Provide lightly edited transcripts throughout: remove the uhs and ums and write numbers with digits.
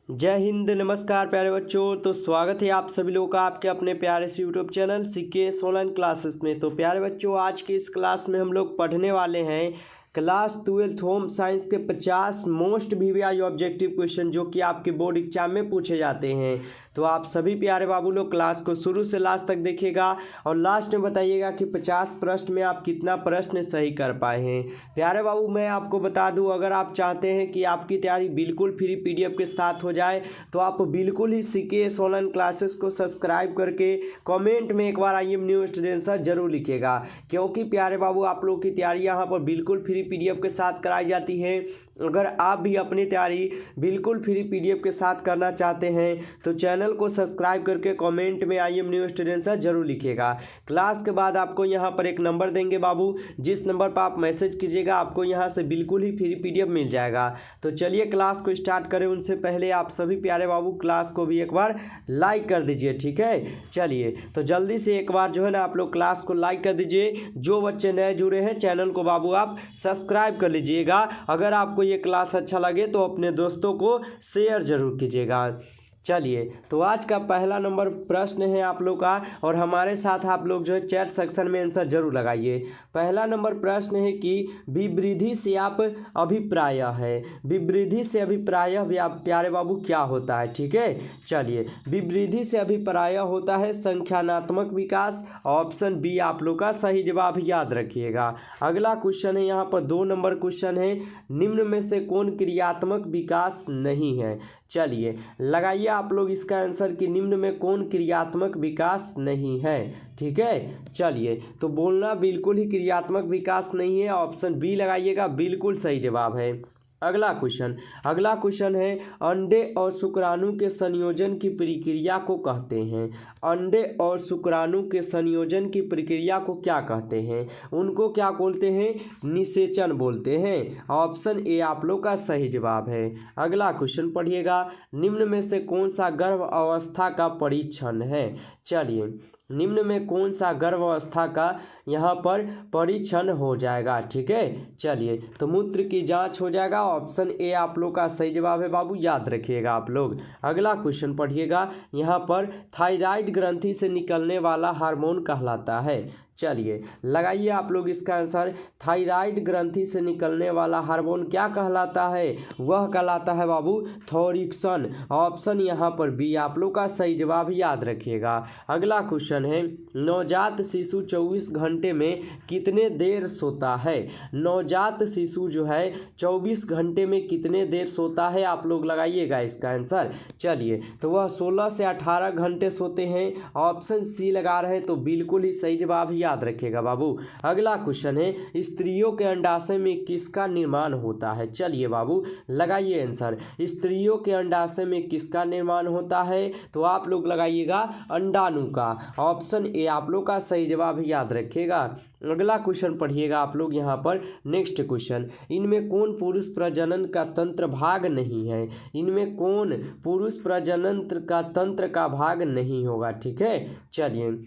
जय हिंद। नमस्कार प्यारे बच्चों। तो स्वागत है आप सभी लोगों का आपके अपने प्यारे से YouTube channel CKS online classes में। तो प्यारे बच्चों, आज की इस क्लास में हम लोग पढ़ने वाले हैं क्लास 12 होम साइंस के 50 मोस्ट वीवीआई ऑब्जेक्टिव क्वेश्चन जो कि आपके बोर्ड एग्जाम में पूछे जाते हैं। तो आप सभी प्यारे बाबू लोग क्लास को शुरू से लास्ट तक देखिएगा और लास्ट में बताइएगा कि 50 प्रश्न में आप कितना प्रश्न सही कर पाए हैं। प्यारे बाबू, मैं आपको बता दूं, अगर आप चाहते हैं कि आपकी तैयारी बिल्कुल फ्री पीडीएफ के साथ हो जाए तो आप बिल्कुल ही सीकेएस ऑनलाइन क्लासेस को सब्सक्राइब करके कमेंट में एक बार IM न्यू स्टूडेंट सर जरूर लिखिएगा, क्योंकि प्यारे बाबू आप लोग की तैयारी यहाँ पर बिल्कुल फ्री पीडीएफ के साथ कराई जाती है। अगर आप भी अपनी तैयारी बिल्कुल फ्री पीडीएफ के साथ करना चाहते हैं तो चैनल को सब्सक्राइब करके कमेंट में IM न्यू स्टूडेंट सर जरूर लिखिएगा। क्लास के बाद आपको यहाँ पर एक नंबर देंगे बाबू, जिस नंबर पर आप मैसेज कीजिएगा आपको यहाँ से बिल्कुल ही फ्री पीडीएफ मिल जाएगा। तो चलिए क्लास को स्टार्ट करें। उनसे पहले आप सभी प्यारे बाबू क्लास को भी एक बार लाइक कर दीजिए, ठीक है। चलिए तो जल्दी से एक बार जो है ना आप लोग क्लास को लाइक कर दीजिए। जो बच्चे नए जुड़े हैं चैनल को बाबू आप सब्सक्राइब कर लीजिएगा। अगर आपको ये क्लास अच्छा लगे तो अपने दोस्तों को शेयर जरूर कीजिएगा। चलिए तो आज का पहला नंबर प्रश्न है आप लोग का, और हमारे साथ आप लोग जो है चैट सेक्शन में आंसर जरूर लगाइए। पहला नंबर प्रश्न है कि विवृद्धि से आप अभिप्राय है। विवृद्धि से अभिप्राय प्यारे बाबू क्या होता है, ठीक है। चलिए, विवृद्धि से अभिप्राय होता है संख्यात्मक विकास। ऑप्शन बी आप लोग का सही जवाब याद रखिएगा। अगला क्वेश्चन है, यहाँ पर 2 नंबर क्वेश्चन है, निम्न में से कौन क्रियात्मक विकास नहीं है। चलिए लगाइए आप लोग इसका आंसर कि निम्न में कौन क्रियात्मक विकास नहीं है, ठीक है। चलिए तो बोलना बिल्कुल ही क्रियात्मक विकास नहीं है, ऑप्शन बी लगाइएगा, बिल्कुल सही जवाब है। अगला क्वेश्चन है, अंडे और शुक्राणु के संयोजन की प्रक्रिया को कहते हैं। अंडे और शुक्राणु के संयोजन की प्रक्रिया को क्या कहते हैं? उनको क्या बोलते हैं? निषेचन बोलते हैं। ऑप्शन ए आप लोग का सही जवाब है। अगला क्वेश्चन पढ़िएगा, निम्न में से कौन सा गर्भ अवस्था का परीक्षण है। चलिए, निम्न में कौन सा गर्भावस्था का यहाँ पर परीक्षण हो जाएगा, ठीक है। चलिए तो मूत्र की जांच हो जाएगा। ऑप्शन ए आप लोग का सही जवाब है बाबू, याद रखिएगा आप लोग। अगला क्वेश्चन पढ़िएगा, यहाँ पर थायराइड ग्रंथि से निकलने वाला हार्मोन कहलाता है। चलिए लगाइए आप लोग इसका आंसर। थायराइड ग्रंथि से निकलने वाला हार्मोन क्या कहलाता है? वह कहलाता है बाबू थॉरिक्सन। ऑप्शन यहाँ पर बी आप लोग का सही जवाब याद रखिएगा। अगला क्वेश्चन है, नवजात शिशु 24 घंटे में कितने देर सोता है। नवजात शिशु जो है 24 घंटे में कितने देर सोता है, आप लोग लगाइएगा इसका आंसर। चलिए तो वह 16 से 18 घंटे सोते हैं। ऑप्शन सी लगा रहे हैं, तो बिल्कुल ही सही जवाब याद रखिएगा बाबू। अगला क्वेश्चन है, स्त्रियों के अंडाशय में किसका निर्माण होता है। चलिए बाबू लगाइए आंसर। स्त्रियों के अंडाशय में किसका निर्माण होता है, तो आप लोग लगाइएगा अंडाणु का। ऑप्शन ए आप लोग का सही जवाब याद रखिएगा। अगला क्वेश्चन पढ़िएगा आप लोग यहाँ पर। नेक्स्ट क्वेश्चन, इनमें कौन पुरुष प्रजनन का तंत्र भाग नहीं है। इनमें कौन पुरुष प्रजनन का तंत्र का भाग नहीं होगा, ठीक है। चलिए,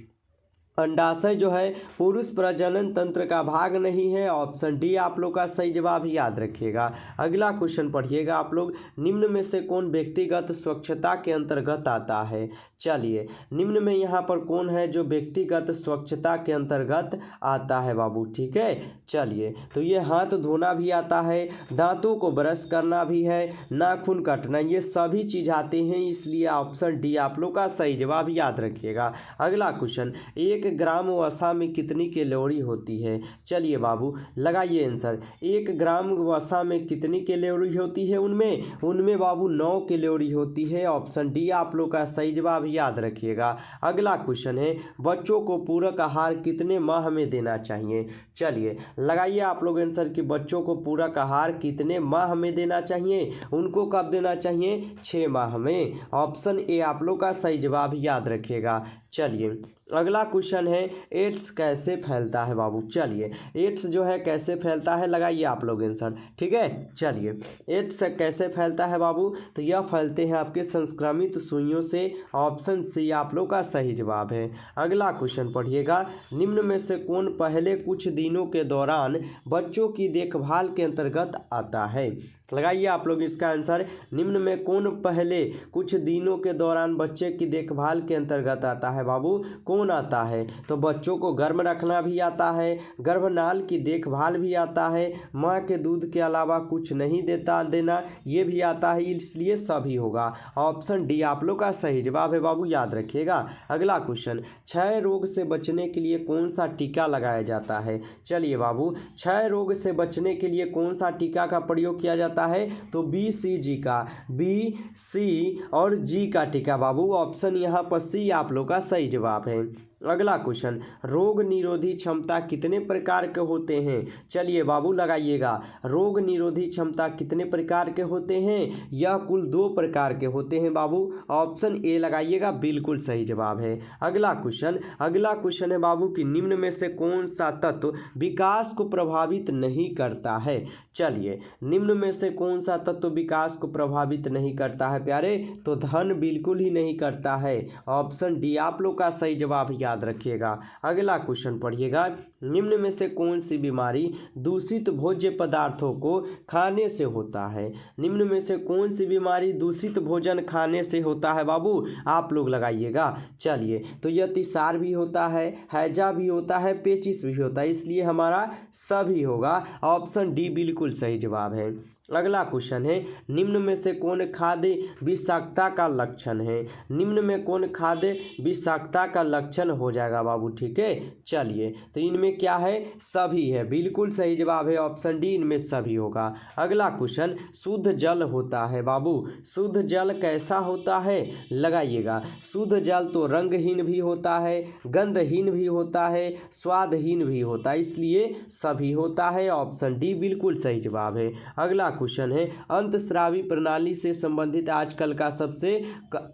अंडाशय जो है पुरुष प्रजनन तंत्र का भाग नहीं है। ऑप्शन डी आप लोग का सही जवाब याद रखिएगा। अगला क्वेश्चन पढ़िएगा आप लोग, निम्न में से कौन व्यक्तिगत स्वच्छता के अंतर्गत आता है। चलिए, निम्न में यहाँ पर कौन है जो व्यक्तिगत स्वच्छता के अंतर्गत आता है बाबू, ठीक है। चलिए तो ये हाथ धोना भी आता है, दांतों को ब्रश करना भी है, नाखून काटना, ये सभी चीज़ आते हैं, इसलिए ऑप्शन डी आप लोग का सही जवाब याद रखिएगा। अगला क्वेश्चन, 1 ग्राम वसा में कितनी कैलोरी होती है। चलिए बाबू लगाइए आंसर। 1 ग्राम वसा में कितनी कैलोरी होती है? उनमें बाबू 9 कैलोरी होती है। ऑप्शन डी आप लोग का सही जवाब याद रखिएगा। अगला क्वेश्चन है, बच्चों को पूरक आहार कितने माह में देना चाहिए। चलिए लगाइए आप लोग आंसर कि बच्चों को पूरक आहार कितने माह में देना चाहिए। उनको कब देना चाहिए? 6 माह में। ऑप्शन ए आप लोग का सही जवाब याद रखिएगा। चलिए अगला क्वेश्चन है, एड्स कैसे फैलता है बाबू। चलिए एड्स जो है कैसे फैलता है, लगाइए आप लोग आंसर, ठीक है। चलिए एड्स कैसे फैलता है बाबू, तो यह फैलते हैं आपके संक्रमित सुइयों से। ऑप्शन सी आप लोग का सही जवाब है। अगला क्वेश्चन पढ़िएगा, निम्न में से कौन पहले कुछ दिनों के दौरान बच्चों की देखभाल के अंतर्गत आता है। लगाइए आप लोग इसका आंसर। निम्न में कौन पहले कुछ दिनों के दौरान बच्चे की देखभाल के अंतर्गत आता है बाबू? कौन आता है? तो बच्चों को गर्म रखना भी आता है, गर्भनाल की देखभाल भी आता है, माँ के दूध के अलावा कुछ नहीं देना ये भी आता है, इसलिए सभी होगा। ऑप्शन डी आप लोग का सही जवाब है बाबू, याद रखिएगा। अगला क्वेश्चन, क्षय रोग से बचने के लिए कौन सा टीका लगाया जाता है? चलिए बाबू, क्षय रोग से बचने के लिए कौन सा टीका का प्रयोग किया जाता है? तो BCG का, BC और G का टीका बाबू। ऑप्शन यहाँ पर सी आप लोग का सही जवाब है। अगला क्वेश्चन, रोग निरोधी क्षमता कितने प्रकार के होते हैं? चलिए बाबू लगाइएगा, रोग निरोधी क्षमता कितने प्रकार के होते हैं? यह कुल 2 प्रकार के होते हैं बाबू। ऑप्शन ए लगाइएगा, बिल्कुल सही जवाब है। अगला क्वेश्चन है बाबू कि निम्न में से कौन सा तत्व विकास को प्रभावित नहीं करता है? चलिए, निम्न में से कौन सा तत्व विकास को प्रभावित नहीं करता है प्यारे? तो धन बिल्कुल ही नहीं करता है। ऑप्शन डी आप लोग का सही जवाब, याद रखिएगा। अगला क्वेश्चन पढ़िएगा, निम्न में से कौन सी बीमारी दूषित भोज्य पदार्थों को खाने से होता है? निम्न में से कौन सी बीमारी दूषित भोजन खाने से होता है बाबू? आप लोग लगाइएगा। चलिए, तो यह अतिसार भी होता है, हैजा भी होता है, पेचिस भी होता है, इसलिए हमारा सभी होगा। ऑप्शन डी बिल्कुल सही जवाब है। अगला क्वेश्चन है, निम्न में से कौन खाद्य विषाक्तता का लक्षण है? निम्न में कौन खाद्य विषाक्तता का लक्षण हो जाएगा बाबू? ठीक है, चलिए, तो इनमें क्या है? सभी है, बिल्कुल सही जवाब है। ऑप्शन डी इनमें सभी होगा। अगला क्वेश्चन, शुद्ध जल होता है बाबू, शुद्ध जल कैसा होता है? लगाइएगा, शुद्ध जल तो रंगहीन भी होता है, गंधहीन भी होता है, स्वादहीन भी होता है, इसलिए सभी होता है। ऑप्शन डी बिल्कुल सही जवाब है। अगला क्वेश्चन है, अंतस्रावी प्रणाली से संबंधित आजकल का सबसे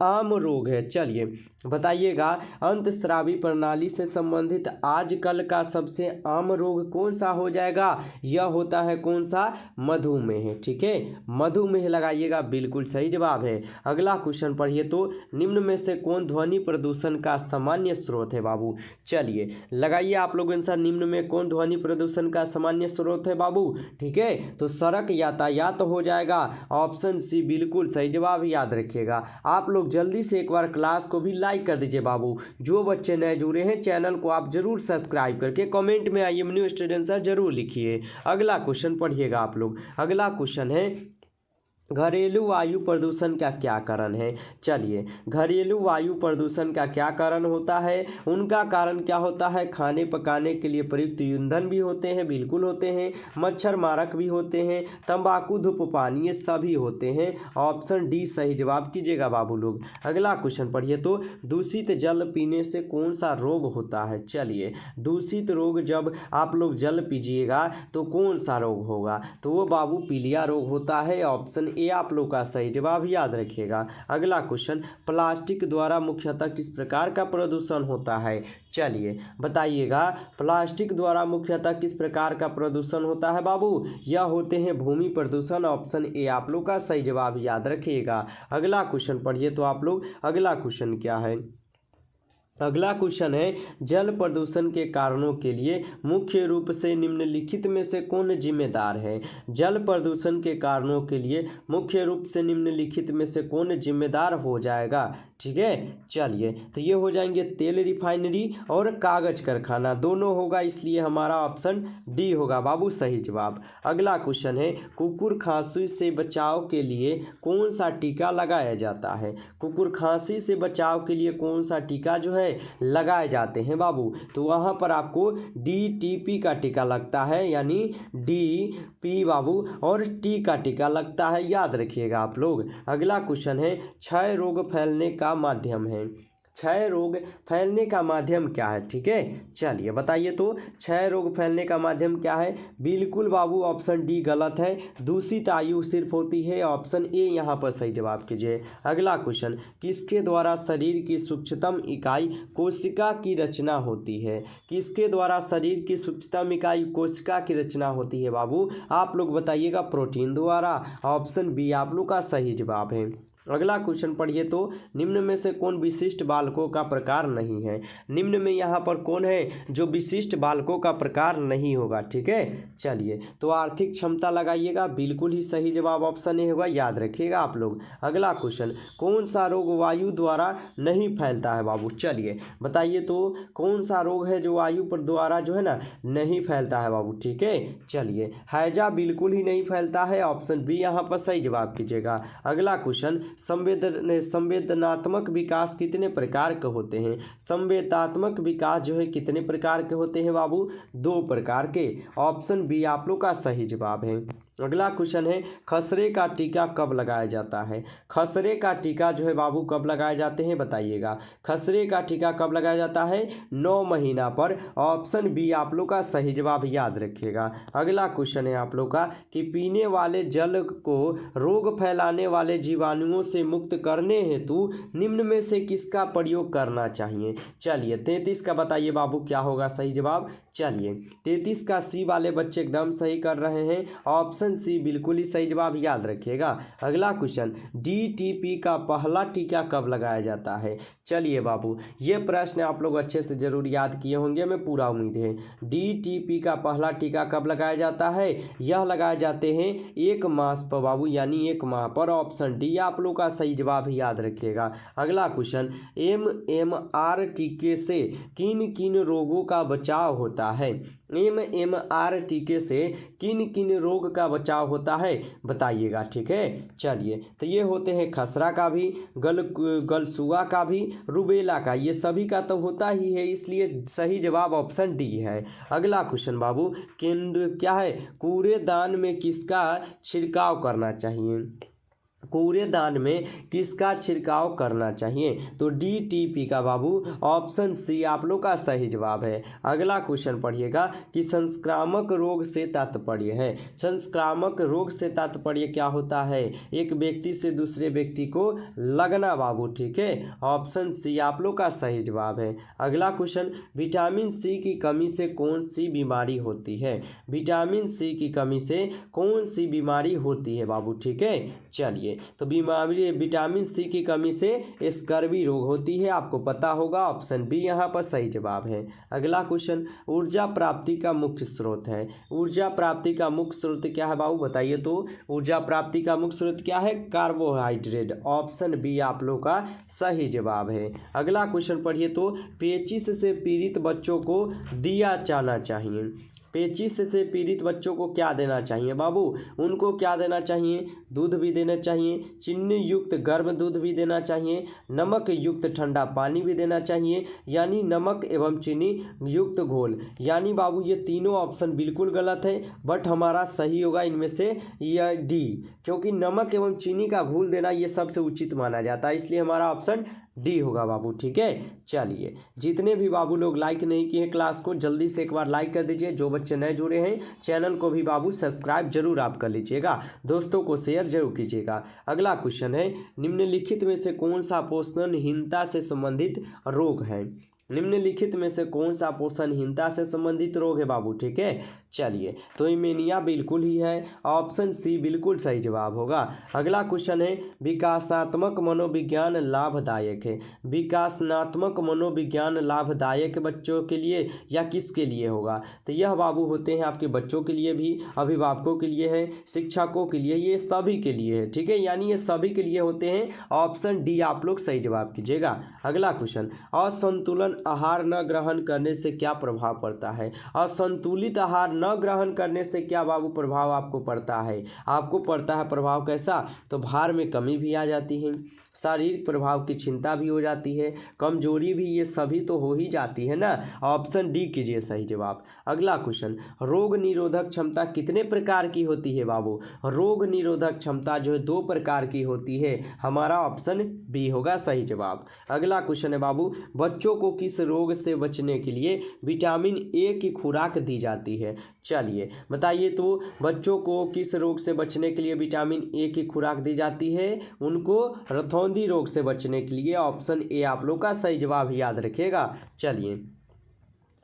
आम रोग है? चलिए बताइएगा, अंतस्रावी प्रणाली से संबंधित आजकल का सबसे आम रोग कौन सा हो जाएगा? यह होता है कौन सा? मधुमेह। ठीक है, मधुमेह लगाइएगा, बिल्कुल सही जवाब है। अगला क्वेश्चन पढ़िए तो, निम्न में से कौन ध्वनि प्रदूषण का सामान्य स्रोत है बाबू? चलिए लगाइए आप लोग आंसर, निम्न में कौन ध्वनि प्रदूषण का सामान्य स्रोत है बाबू? ठीक है, तो सड़क यातायात हो जाएगा। ऑप्शन सी बिल्कुल सही जवाब, याद रखिएगा। आप लोग जल्दी से एक बार क्लास को भी लाइक कर दीजिए बाबू। जो बच्चे नए जुड़े हैं चैनल को आप जरूर सब्सक्राइब करके कमेंट में I am new student sir जरूर लिखिए। अगला क्वेश्चन पढ़िएगा आप लोग। अगला क्वेश्चन है, घरेलू वायु प्रदूषण का क्या कारण है? चलिए, घरेलू वायु प्रदूषण का क्या कारण होता है? उनका कारण क्या होता है? खाने पकाने के लिए प्रयुक्त ईंधन भी होते हैं, बिल्कुल होते हैं, मच्छर मारक भी होते हैं, तंबाकू धूम्रपान, ये सभी होते हैं। ऑप्शन डी सही जवाब कीजिएगा बाबू लोग। अगला क्वेश्चन पढ़िए तो, दूषित जल पीने से कौन सा रोग होता है? चलिए, दूषित रोग जब आप लोग जल पीजिएगा तो कौन सा रोग होगा? तो वो बाबू पीलिया रोग होता है। ऑप्शन ये आप लोग का सही जवाब, याद रखिएगा। अगला क्वेश्चन, प्लास्टिक द्वारा मुख्यतः किस प्रकार का प्रदूषण होता है? चलिए बताइएगा, प्लास्टिक द्वारा मुख्यतः किस प्रकार का प्रदूषण होता है बाबू? यह होते हैं भूमि प्रदूषण। ऑप्शन ए आप लोग का सही जवाब, याद रखिएगा। अगला क्वेश्चन पढ़िए तो आप लोग, अगला क्वेश्चन क्या है? अगला क्वेश्चन है, जल प्रदूषण के कारणों के लिए मुख्य रूप से निम्नलिखित में से कौन जिम्मेदार है? जल प्रदूषण के कारणों के लिए मुख्य रूप से निम्नलिखित में से कौन जिम्मेदार हो जाएगा? ठीक है, चलिए, तो ये हो जाएंगे तेल रिफाइनरी और कागज कारखाना, दोनों होगा, इसलिए हमारा ऑप्शन डी होगा बाबू सही जवाब। अगला क्वेश्चन है, कुकुर खांसी से बचाव के लिए कौन सा टीका लगाया जाता है? कुकुर खांसी से बचाव के लिए कौन सा टीका जो है लगाए जाते हैं बाबू? तो वहां पर आपको DTP का टीका लगता है, यानी DP बाबू, और टी का टीका लगता है, याद रखिएगा आप लोग। अगला क्वेश्चन है, क्षय रोग फैलने का माध्यम है? क्षय रोग फैलने का माध्यम क्या है? ठीक है, चलिए बताइए तो, क्षय रोग फैलने का माध्यम क्या है? बिल्कुल बाबू ऑप्शन डी गलत है, दूषित आयु सिर्फ होती है। ऑप्शन ए यहाँ पर सही जवाब कीजिए। अगला क्वेश्चन, किसके द्वारा शरीर की सूक्ष्मतम इकाई कोशिका की रचना होती है? किसके द्वारा शरीर की सूक्ष्मतम इकाई कोशिका की रचना होती है बाबू? आप लोग बताइएगा, प्रोटीन द्वारा। ऑप्शन बी आप लोग का सही जवाब है। अगला क्वेश्चन पढ़िए तो निम्न में से कौन विशिष्ट बालकों का प्रकार नहीं है। निम्न में यहाँ पर कौन है जो विशिष्ट बालकों का प्रकार नहीं होगा। ठीक है, चलिए तो आर्थिक क्षमता लगाइएगा, बिल्कुल ही सही जवाब ऑप्शन ए होगा, याद रखिएगा आप लोग। अगला क्वेश्चन, कौन सा रोग वायु द्वारा नहीं फैलता है बाबू। चलिए बताइए तो कौन सा रोग है जो वायु पर द्वारा जो है ना नहीं फैलता है बाबू। ठीक है, चलिए हैजा बिल्कुल ही नहीं फैलता है, ऑप्शन बी यहाँ पर सही जवाब कीजिएगा। अगला क्वेश्चन, संवेदनात्मक विकास कितने प्रकार के होते हैं। संवेदनात्मक विकास जो है कितने प्रकार के होते हैं बाबू, 2 प्रकार के, ऑप्शन बी आप लोग का सही जवाब है। अगला क्वेश्चन है, खसरे का टीका कब लगाया जाता है। खसरे का टीका जो है बाबू कब लगाए जाते हैं बताइएगा। खसरे का टीका कब लगाया जाता है, 9 महीना पर, ऑप्शन बी आप लोग का सही जवाब, याद रखिएगा। अगला क्वेश्चन है आप लोग का कि पीने वाले जल को रोग फैलाने वाले जीवाणुओं से मुक्त करने हेतु निम्न में से किसका प्रयोग करना चाहिए। चलिए 33 का बताइए बाबू क्या होगा सही जवाब। चलिए 33 का सी वाले बच्चे एकदम सही कर रहे हैं, ऑप्शन सी बिल्कुल ही सही जवाब, याद रखिएगा। अगला क्वेश्चन, DTP का पहला टीका कब लगाया जाता है। चलिए बाबू ये प्रश्न आप लोग अच्छे से जरूर याद किए होंगे, मैं पूरा उम्मीद है। DTP का पहला टीका कब लगाया जाता है, यह लगाए जाते हैं 1 मास पर बाबू, यानी 1 माह पर, ऑप्शन डी आप लोग का सही जवाब, याद रखिएगा। अगला क्वेश्चन, MMR टीके से किन किन रोगों का बचाव होता है। MMR टीके से किन किन रोग का बचाव होता है बताइएगा। ठीक है, चलिए तो ये होते हैं खसरा का भी, गलसुआ का भी, रुबेला का, ये सभी का तो होता ही है, इसलिए सही जवाब ऑप्शन डी है। अगला क्वेश्चन बाबू, केंद्र क्या है, कूड़ेदान में किसका छिड़काव करना चाहिए। कूड़ेदान में किसका छिड़काव करना चाहिए, तो DTP का बाबू, ऑप्शन सी आप लोग का सही जवाब है। अगला क्वेश्चन पढ़िएगा कि संक्रामक रोग से तात्पर्य है। संक्रामक रोग से तात्पर्य क्या होता है, एक व्यक्ति से दूसरे व्यक्ति को लगना बाबू। ठीक है, ऑप्शन सी आप लोग का सही जवाब है। अगला क्वेश्चन, विटामिन सी की कमी से कौन सी बीमारी होती है। विटामिन सी की कमी से कौन सी बीमारी होती है बाबू। ठीक है, चलिए तो बीमारी विटामिन सी की कमी से स्कर्वी रोग होती है, आपको पता होगा, ऑप्शन बी यहाँ पर सही जवाब है। अगला क्वेश्चन, ऊर्जा प्राप्ति का मुख्य स्रोत है। ऊर्जा प्राप्ति का मुख्य स्रोत क्या है बाबू बताइए तो। ऊर्जा प्राप्ति का मुख्य स्रोत क्या है, कार्बोहाइड्रेट, ऑप्शन बी आप लोग का सही जवाब है। अगला क्वेश्चन पढ़िए तो, पेचिश से पीड़ित बच्चों को दिया जाना चाहिए। पेचिश से पीड़ित बच्चों को क्या देना चाहिए बाबू, उनको क्या देना चाहिए, दूध भी देना चाहिए, चीनी युक्त गर्म दूध भी देना चाहिए, नमक युक्त ठंडा पानी भी देना चाहिए, यानी नमक एवं चीनी युक्त घोल। यानी बाबू ये तीनों ऑप्शन बिल्कुल गलत है, बट हमारा सही होगा इनमें से यह डी, क्योंकि नमक एवं चीनी का घोल देना ये सबसे उचित माना जाता है, इसलिए हमारा ऑप्शन डी होगा बाबू। ठीक है, चलिए जितने भी बाबू लोग लाइक नहीं किए क्लास को जल्दी से एक बार लाइक कर दीजिए, जो बच्चे नए जुड़े हैं चैनल को भी बाबू सब्सक्राइब जरूर आप कर लीजिएगा, दोस्तों को शेयर जरूर कीजिएगा। अगला क्वेश्चन है, निम्नलिखित में से कौन सा पोषणहीनता से संबंधित रोग है। निम्नलिखित में से कौन सा पोषणहीनता से संबंधित रोग है बाबू। ठीक है, चलिए तो एनीमिया बिल्कुल ही है, ऑप्शन सी बिल्कुल सही जवाब होगा। अगला क्वेश्चन है, विकासात्मक मनोविज्ञान लाभदायक है। विकासात्मक मनोविज्ञान लाभदायक बच्चों के लिए या किसके लिए होगा, तो यह बाबू होते हैं आपके बच्चों के लिए भी, अभिभावकों के लिए है, शिक्षकों के लिए, ये सभी के लिए है। ठीक है, यानी ये सभी के लिए होते हैं, ऑप्शन डी आप लोग सही जवाब कीजिएगा। अगला क्वेश्चन, असंतुलन आहार न ग्रहण करने से क्या प्रभाव पड़ता है। असंतुलित आहार न ग्रहण करने से क्या बाबू प्रभाव आपको पड़ता है, आपको पड़ता है प्रभाव कैसा, तो भार में कमी भी आ जाती है, शारीरिक प्रभाव की चिंता भी हो जाती है, कमजोरी भी, ये सभी तो हो ही जाती है ना, ऑप्शन डी कीजिए सही जवाब। अगला क्वेश्चन, रोग निरोधक क्षमता कितने प्रकार की होती है बाबू। रोग निरोधक क्षमता जो है 2 प्रकार की होती है, हमारा ऑप्शन बी होगा सही जवाब। अगला क्वेश्चन है बाबू, बच्चों को किस रोग से बचने के लिए विटामिन ए की खुराक दी जाती है। चलिए बताइए तो बच्चों को किस रोग से बचने के लिए विटामिन ए की खुराक दी जाती है, उनको रतौंधी रोग से बचने के लिए, ऑप्शन ए आप लोग का सही जवाब याद रखिएगा। चलिए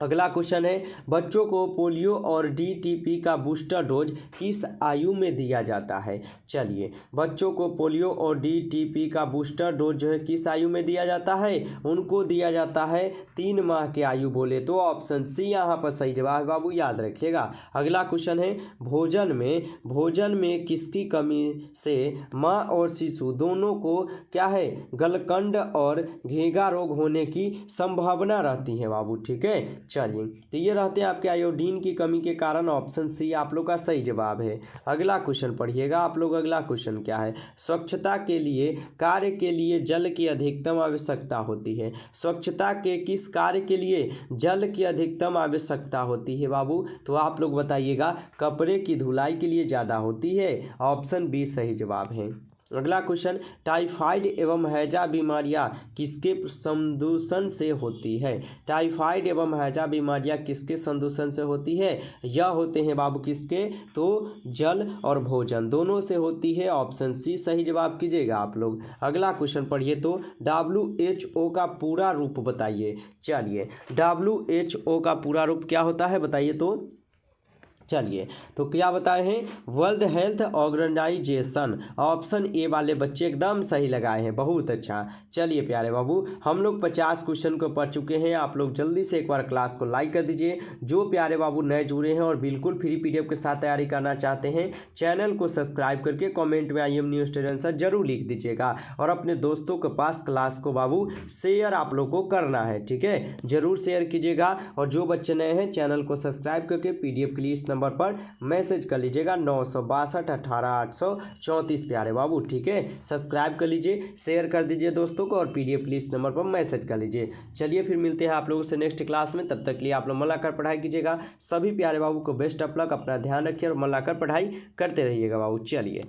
अगला क्वेश्चन है, बच्चों को पोलियो और डीटीपी का बूस्टर डोज किस आयु में दिया जाता है। चलिए, बच्चों को पोलियो और डीटीपी का बूस्टर डोज जो है किस आयु में दिया जाता है, उनको दिया जाता है 3 माह के आयु बोले तो ऑप्शन सी यहाँ पर सही जवाब है बाबू, याद रखिएगा। अगला क्वेश्चन है, भोजन में किसकी कमी से माँ और शिशु दोनों को क्या है, गलकंड और घेंघा रोग होने की संभावना रहती है बाबू। ठीक है, चलिए, तो ये रहते हैं आपके आयोडीन की कमी के कारण, ऑप्शन सी आप लोग का सही जवाब है। अगला क्वेश्चन पढ़िएगा आप लोग। अगला क्वेश्चन क्या है, स्वच्छता के लिए कार्य के लिए जल की अधिकतम आवश्यकता होती है। स्वच्छता के किस कार्य के लिए जल की अधिकतम आवश्यकता होती है बाबू, तो आप लोग बताइएगा। कपड़े की धुलाई के लिए ज़्यादा होती है, ऑप्शन बी सही जवाब है। अगला क्वेश्चन, टाइफाइड एवं हैजा बीमारियां किसके संदूषण से होती है। टाइफाइड एवं हैजा बीमारियां किसके संदूषण से होती है, यह होते हैं बाबू किसके, तो जल और भोजन दोनों से होती है, ऑप्शन सी सही जवाब कीजिएगा आप लोग। अगला क्वेश्चन पढ़िए तो WHO का पूरा रूप बताइए। चलिए, WHO का पूरा रूप क्या होता है बताइए तो। चलिए, तो क्या बताए हैं, World Health Organization, option A वाले बच्चे एकदम सही लगाए हैं, बहुत अच्छा। चलिए प्यारे बाबू, हम लोग 50 क्वेश्चन को पढ़ चुके हैं। आप लोग जल्दी से एक बार क्लास को लाइक कर दीजिए। जो प्यारे बाबू नए जुड़े हैं और बिल्कुल फ्री PDF के साथ तैयारी करना चाहते हैं, चैनल को सब्सक्राइब करके कॉमेंट में IM न्यू स्टूडेंट आंसर जरूर लिख दीजिएगा और अपने दोस्तों के पास क्लास को बाबू शेयर आप लोग को करना है। ठीक है, जरूर शेयर कीजिएगा। और जो बच्चे नए हैं, चैनल को सब्सक्राइब करके PDF के लिए इस नंबर पर मैसेज कर लीजिएगा 962 18 834 प्यारे बाबू। ठीक है, सब्सक्राइब कर लीजिए, शेयर कर दीजिए दोस्तों को और PDF के लिए इस नंबर पर मैसेज कर लीजिए। चलिए, फिर मिलते हैं आप लोगों से नेक्स्ट क्लास में। तब तक के लिए आप लोग मन लगाकर पढ़ाई कीजिएगा। सभी प्यारे बाबू को बेस्ट ऑफ लक, अपना ध्यान रखिए और मन लगाकर पढ़ाई करते रहिएगा बाबू। चलिए।